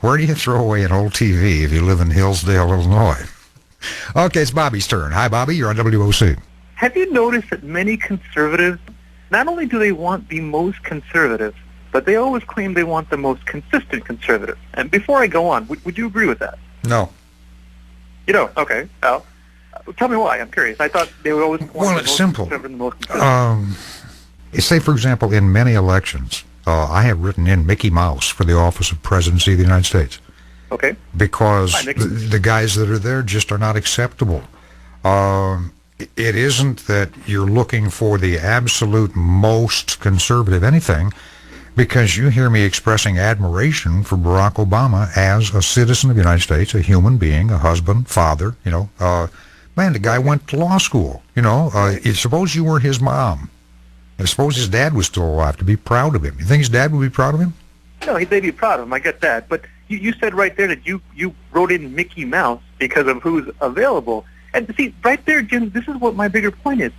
Where do you throw away an old TV if you live in Hillsdale, Illinois? Okay, it's Bobby's turn. Hi, Bobby. You're on WOC. Have you noticed that many conservatives, not only do they want the most conservative, but they always claim they want the most consistent conservative? And before I go on, would you agree with that? No. You don't? Okay. Well, tell me why. I'm curious. I thought they would always want Well, the it's most simple. conservative and the most consistent. Say, for example, in many elections, I have written in Mickey Mouse for the office of presidency of the United States. Okay. Because Hi, Mickey. the guys that are there just are not acceptable. It isn't that you're looking for the absolute most conservative anything, because you hear me expressing admiration for Barack Obama as a citizen of the United States, a human being, a husband, father, man, the guy went to law school, suppose you were his mom. And suppose his dad was still alive, to be proud of him. You think his dad would be proud of him? No, they'd be proud of him. I get that. But you said right there that you wrote in Mickey Mouse because of who's available. And see, right there, Jim, this is what my bigger point is.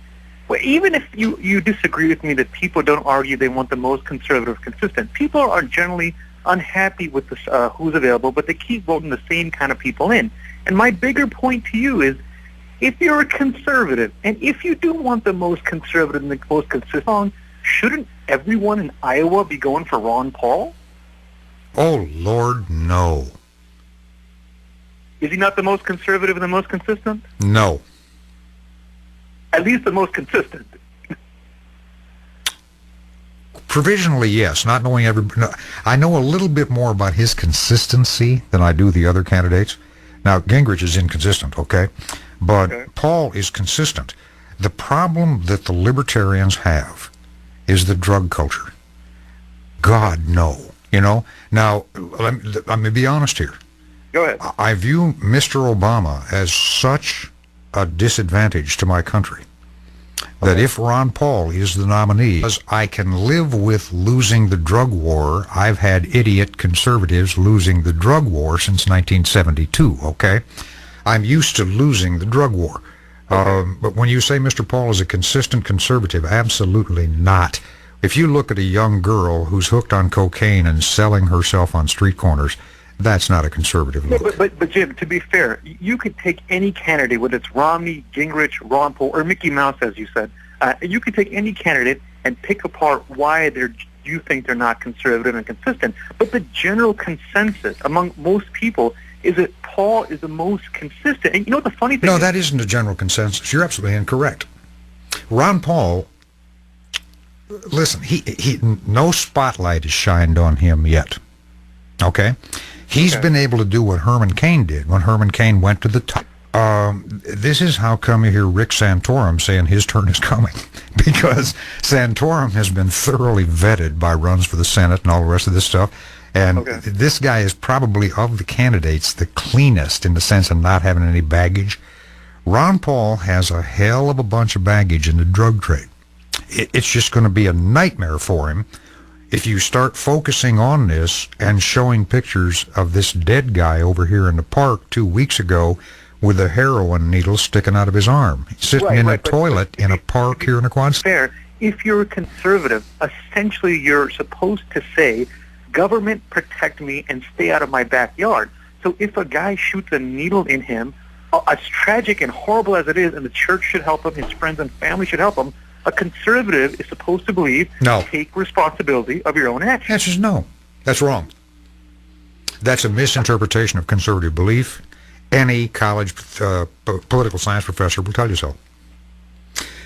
Well, even if you disagree with me that people don't argue they want the most conservative, consistent, people are generally unhappy with this, who's available, but they keep voting the same kind of people in. And my bigger point to you is, if you're a conservative, and if you do want the most conservative and the most consistent, shouldn't everyone in Iowa be going for Ron Paul? Oh, Lord, no. Is he not the most conservative and the most consistent? No. At least the most consistent. Provisionally, yes. Not knowing I know a little bit more about his consistency than I do the other candidates. Now, Gingrich is inconsistent, okay? But Okay. Paul is consistent. The problem that the libertarians have is the drug culture. God, no. Now, let me be honest here. Go ahead. I view Mr. Obama as such a disadvantage to my country that if Ron Paul is the nominee, because I can live with losing the drug war. I've had idiot conservatives losing the drug war since 1972, okay? I'm used to losing the drug war. But when you say Mr. Paul is a consistent conservative, absolutely not. If you look at a young girl who's hooked on cocaine and selling herself on street corners, that's not a conservative look. But Jim, to be fair, you could take any candidate, whether it's Romney, Gingrich, Ron Paul, or Mickey Mouse, as you said. You could take any candidate and pick apart why you think they're not conservative and consistent. But the general consensus among most people is that Paul is the most consistent. And you know what the funny thing is? No, that isn't a general consensus. You're absolutely incorrect. Ron Paul, listen, he no spotlight has shined on him yet. Okay? He's been able to do what Herman Cain did when Herman Cain went to the top. This is how come you hear Rick Santorum saying his turn is coming. Because Santorum has been thoroughly vetted by runs for the Senate and all the rest of this stuff. And this guy is probably, of the candidates, the cleanest in the sense of not having any baggage. Ron Paul has a hell of a bunch of baggage in the drug trade. It's just going to be a nightmare for him if you start focusing on this and showing pictures of this dead guy over here in the park 2 weeks ago with a heroin needle sticking out of his arm, sitting in a toilet in a park here in the Quad Cities. Fair. If you're a conservative, essentially you're supposed to say, government, protect me and stay out of my backyard. So if a guy shoots a needle in him, as tragic and horrible as it is, and the church should help him, his friends and family should help him, a conservative is supposed to believe, take responsibility of your own actions. The answer is no. That's wrong. That's a misinterpretation of conservative belief. Any college political science professor will tell you so.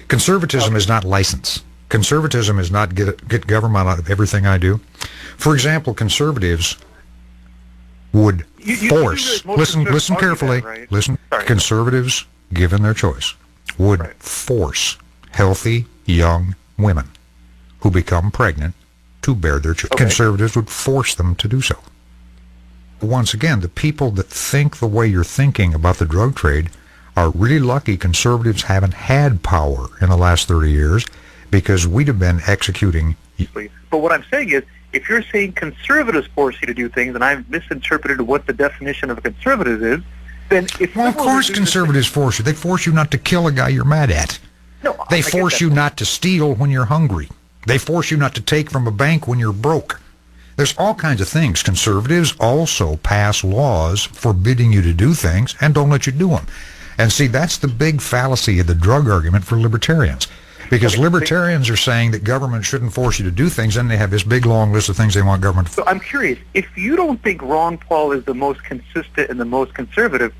Conservatism is not license. Conservatism is not get government out of everything I do. For example, conservatives would force, listen carefully, listen, conservatives, given their choice, would force healthy young women who become pregnant to bear their children. Conservatives would force them to do so. Once again, the people that think the way you're thinking about the drug trade are really lucky conservatives haven't had power in the last 30 years because we'd have been executing. But what I'm saying is, if you're saying conservatives force you to do things, and I've misinterpreted what the definition of a conservative is, then if... Well, of course conservatives force you. They force you not to kill a guy you're mad at. No, they force you not to steal when you're hungry. They force you not to take from a bank when you're broke. There's all kinds of things. Conservatives also pass laws forbidding you to do things and don't let you do them. And see, that's the big fallacy of the drug argument for libertarians. Because libertarians are saying that government shouldn't force you to do things, and they have this big, long list of things they want government to So I'm curious, if you don't think Ron Paul is the most consistent and the most conservative,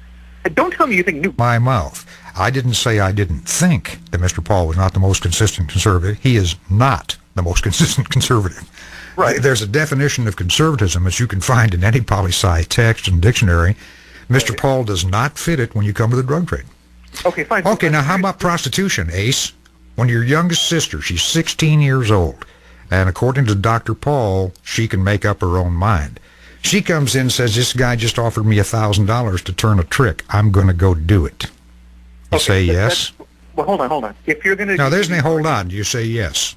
don't tell me you think my mouth. I didn't say I didn't think that Mr. Paul was not the most consistent conservative. He is not the most consistent conservative. Right. There's a definition of conservatism that you can find in any poli-sci text and dictionary. Mr. Paul does not fit it when you come to the drug trade. Okay, fine. Okay, now how about prostitution, Ace? When your youngest sister, she's 16 years old, and according to Dr. Paul, she can make up her own mind. She comes in and says, this guy just offered me $1,000 to turn a trick. I'm going to go do it. You say yes? Well, hold on. If you're going to... Now, there's no hold on. You say yes.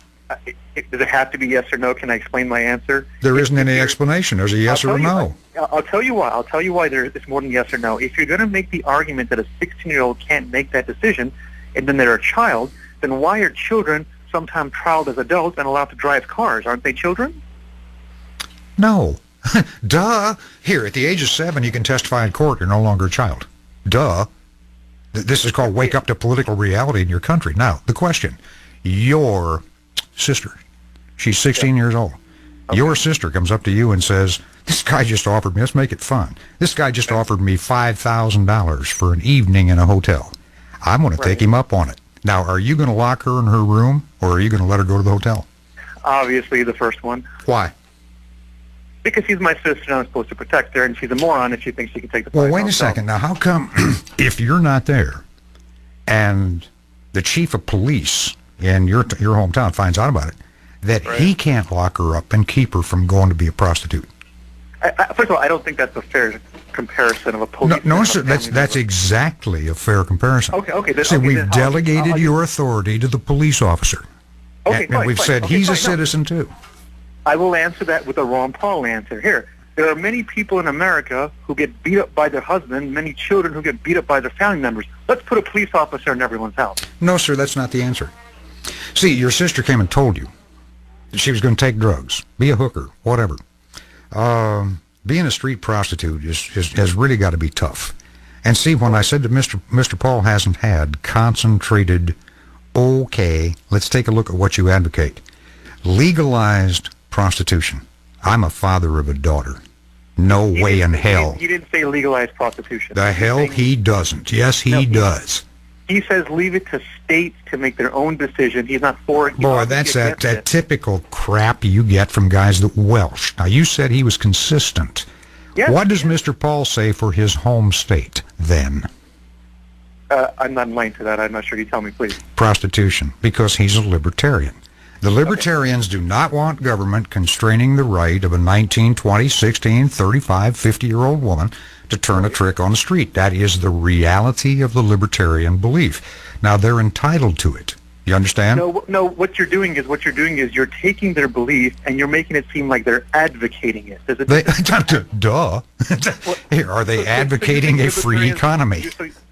Does it have to be yes or no? Can I explain my answer? There isn't any explanation. There's a yes or a no. I'll tell you why. I'll tell you why it's more than yes or no. If you're going to make the argument that a 16-year-old can't make that decision, and then they're a child, then why are children sometimes trialed as adults and allowed to drive cars? Aren't they children? No. Duh. Here, at the age of 7, you can testify in court. You're no longer a child. Duh. This is called wake up to political reality in your country. Now, the question. Your sister, she's 16 years old. Okay. Your sister comes up to you and says, this guy just offered me, let's make it fun. This guy just offered me $5,000 for an evening in a hotel. I'm going to take him up on it. Now, are you going to lock her in her room, or are you going to let her go to the hotel? Obviously, the first one. Why? Because she's my sister and I'm supposed to protect her, and she's a moron and she thinks she can take the $5,000. Well, wait a second. Now, how come if you're not there and the chief of police in your hometown finds out about it, that he can't lock her up and keep her from going to be a prostitute? First of all, I don't think that's a fair comparison of a police. No, sir, that's exactly a fair comparison. Okay. See, we've delegated your authority to the police officer. Okay, and we've said he's a citizen too. I will answer that with a Ron Paul answer. Here, there are many people in America who get beat up by their husband, many children who get beat up by their family members. Let's put a police officer in everyone's house. No, sir, that's not the answer. See, your sister came and told you that she was going to take drugs, be a hooker, whatever. Being a street prostitute has really got to be tough. And see, when I said that Mr. Paul hasn't had concentrated, okay, let's take a look at what you advocate. Legalized prostitution. I'm a father of a daughter. No way in hell. He didn't say legalized prostitution. The hell he doesn't. Yes, he does. He says leave it to states to make their own decision. He's not for it. Boy, that's that typical crap you get from guys that Welsh. Now, you said he was consistent. Yes, what does Mr. Paul say for his home state, then? I'm not in line to that. I'm not sure. You tell me, please. Prostitution, because he's a libertarian. The libertarians do not want government constraining the right of a 19, 20, 16, 35, 50-year-old woman to turn a trick on the street. That is the reality of the libertarian belief. Now, they're entitled to it. You understand? No. What you're doing is you're taking their belief and you're making it seem like they're advocating it. Duh. Here, are they advocating a free economy?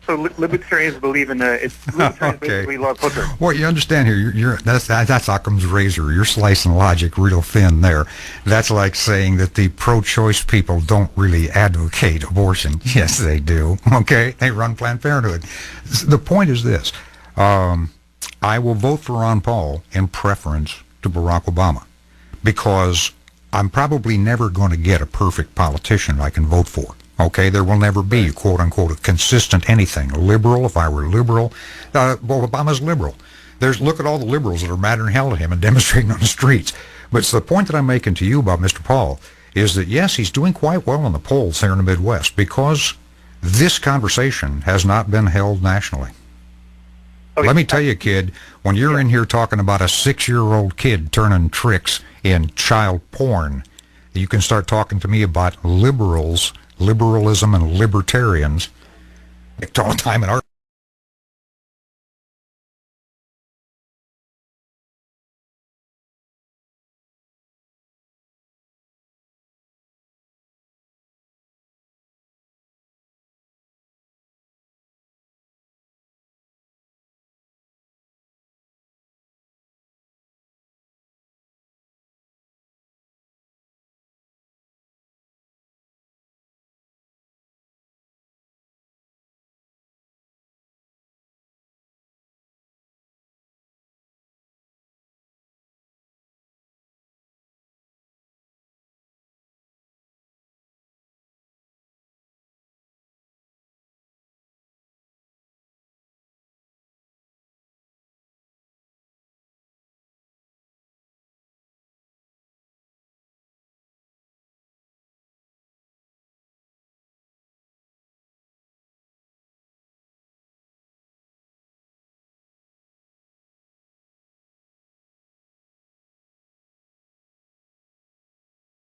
So libertarians believe in basically love hooker. Well, you understand here. That's Occam's razor. You're slicing logic real thin there. That's like saying that the pro-choice people don't really advocate abortion. Yes, they do. Okay, they run Planned Parenthood. The point is this: I will vote for Ron Paul in preference to Barack Obama because I'm probably never going to get a perfect politician I can vote for. Okay, there will never be, quote-unquote, a consistent anything. Liberal, if I were liberal, well, Obama's liberal. Look at all the liberals that are madder than hell to him and demonstrating on the streets. But the point that I'm making to you about Mr. Paul is that, yes, he's doing quite well in the polls here in the Midwest because this conversation has not been held nationally. Okay. Let me tell you, kid, when you're in here talking about a 6-year-old kid turning tricks in child porn, you can start talking to me about liberalism and libertarians. All the time in our